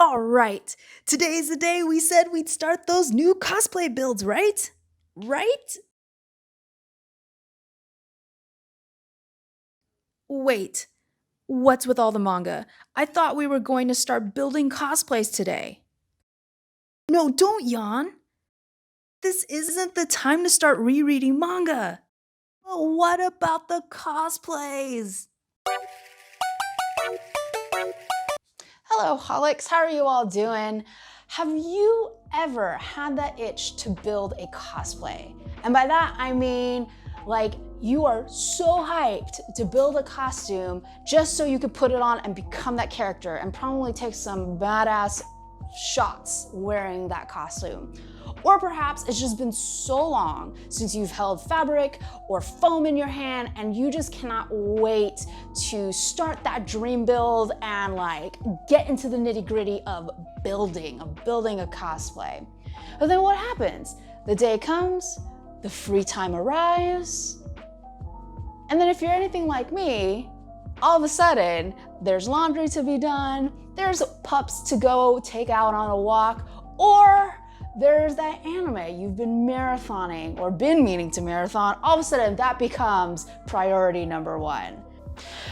Alright, today's the day we said we'd start those new cosplay builds, right? Right? Wait, what's with all the manga? I thought we were going to start building cosplays today. No, don't yawn. This isn't the time to start rereading manga. But what about the cosplays? Hello, holics. How are you all doing? Have you ever had that itch to build a cosplay? And by that, I mean, like, you are so hyped to build a costume just so you could put it on and become that character and probably take some badass shots wearing that costume. Or perhaps it's just been so long since you've held fabric or foam in your hand and you just cannot wait to start that dream build and like get into the nitty-gritty of building a cosplay. But then what happens? The day comes, the free time arrives, and then if you're anything like me, all of a sudden, there's laundry to be done, there's pups to go take out on a walk, or there's that anime you've been marathoning or been meaning to marathon. All of a sudden, that becomes priority number one.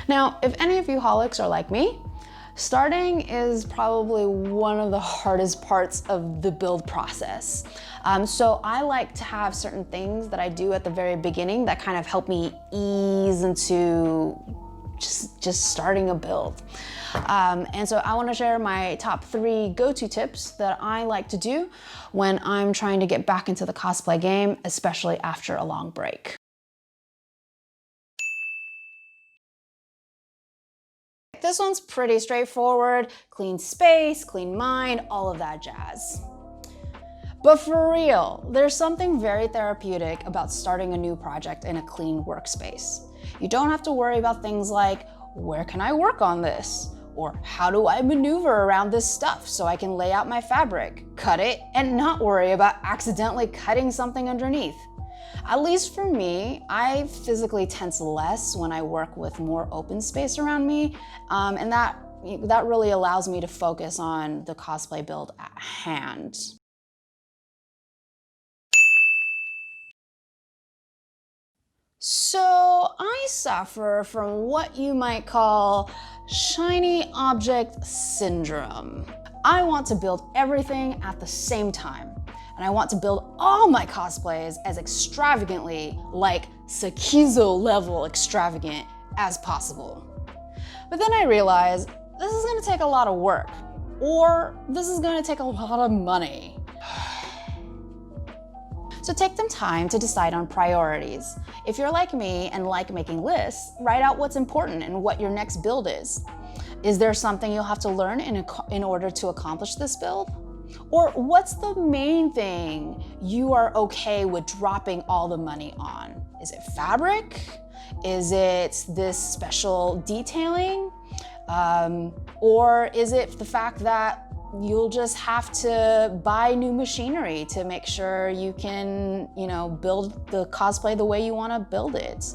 Now, if any of you holics are like me, starting is probably one of the hardest parts of the build process. So I like to have certain things that I do at the very beginning that kind of help me ease into just starting a build. And so I want to share my top 3 go-to tips that I like to do when I'm trying to get back into the cosplay game, especially after a long break. This one's pretty straightforward: clean space, clean mind, all of that jazz. But for real, there's something very therapeutic about starting a new project in a clean workspace. You don't have to worry about things like, where can I work on this? Or how do I maneuver around this stuff so I can lay out my fabric, cut it, and not worry about accidentally cutting something underneath. At least for me, I physically tense less when I work with more open space around me, and that really allows me to focus on the cosplay build at hand. So I suffer from what you might call shiny object syndrome. I want to build everything at the same time, and I want to build all my cosplays as extravagantly, like Sekizo level extravagant, as possible. But then I realize this is gonna take a lot of work, or this is gonna take a lot of money. So take some time to decide on priorities. If you're like me and like making lists, write out what's important and what your next build is. Is there something you'll have to learn in order to accomplish this build? Or what's the main thing you are okay with dropping all the money on? Is it fabric? Is it this special detailing? Or is it the fact that you'll just have to buy new machinery to make sure you can, build the cosplay the way you want to build it?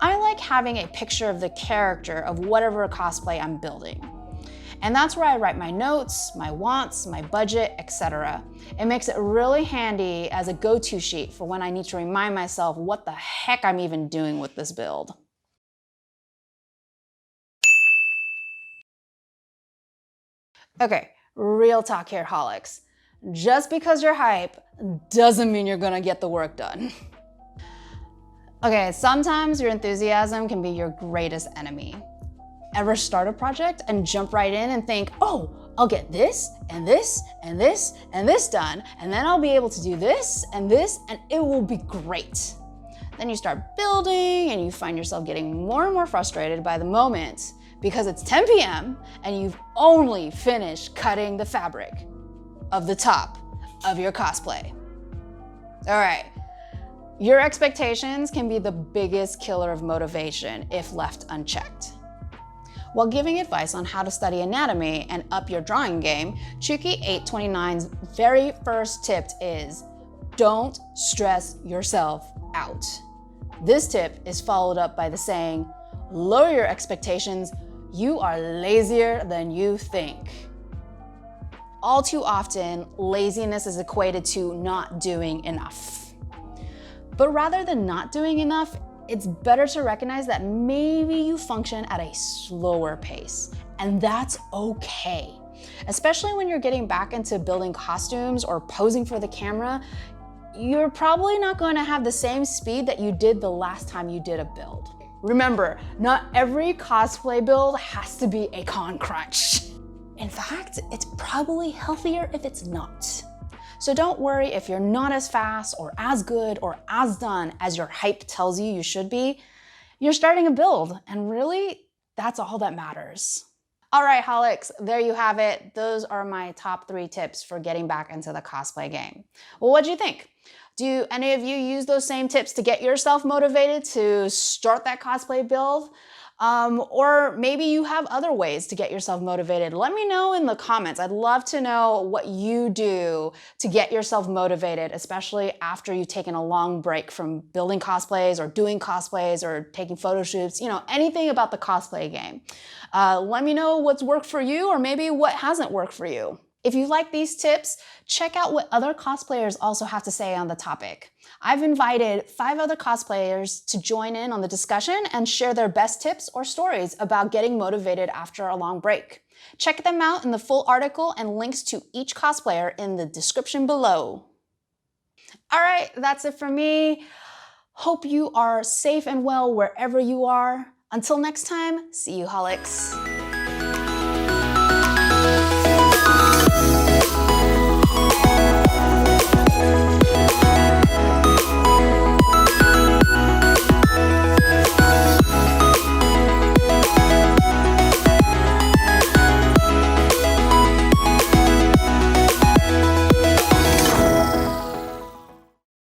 I like having a picture of the character of whatever cosplay I'm building. And that's where I write my notes, my wants, my budget, etc. It makes it really handy as a go-to sheet for when I need to remind myself what the heck I'm even doing with this build. Okay, real talk here, holics. Just because you're hype doesn't mean you're gonna get the work done. Okay, sometimes your enthusiasm can be your greatest enemy. Ever start a project and jump right in and think, oh, I'll get this and this and this and this done, and then I'll be able to do this, and it will be great. Then you start building and you find yourself getting more and more frustrated by the moment because it's 10 p.m. and you've only finished cutting the fabric of the top of your cosplay. All right, your expectations can be the biggest killer of motivation if left unchecked. While giving advice on how to study anatomy and up your drawing game, Chuki829's very first tip is, don't stress yourself out. This tip is followed up by the saying, lower your expectations. You are lazier than you think. All too often, laziness is equated to not doing enough. But rather than not doing enough, it's better to recognize that maybe you function at a slower pace, and that's okay. Especially when you're getting back into building costumes or posing for the camera, you're probably not going to have the same speed that you did the last time you did a build. Remember, not every cosplay build has to be a con crunch. In fact, it's probably healthier if it's not. So don't worry if you're not as fast or as good or as done as your hype tells you you should be. You're starting a build, and really, that's all that matters. All right, Holics, there you have it. Those are my top 3 tips for getting back into the cosplay game. Well, what'd you think? Do any of you use those same tips to get yourself motivated to start that cosplay build? Or maybe you have other ways to get yourself motivated. Let me know in the comments. I'd love to know what you do to get yourself motivated, especially after you've taken a long break from building cosplays or doing cosplays or taking photo shoots, anything about the cosplay game. Let me know what's worked for you or maybe what hasn't worked for you. If you like these tips, check out what other cosplayers also have to say on the topic. I've invited 5 other cosplayers to join in on the discussion and share their best tips or stories about getting motivated after a long break. Check them out in the full article and links to each cosplayer in the description below. All right, that's it for me. Hope you are safe and well wherever you are. Until next time, see you, Holics.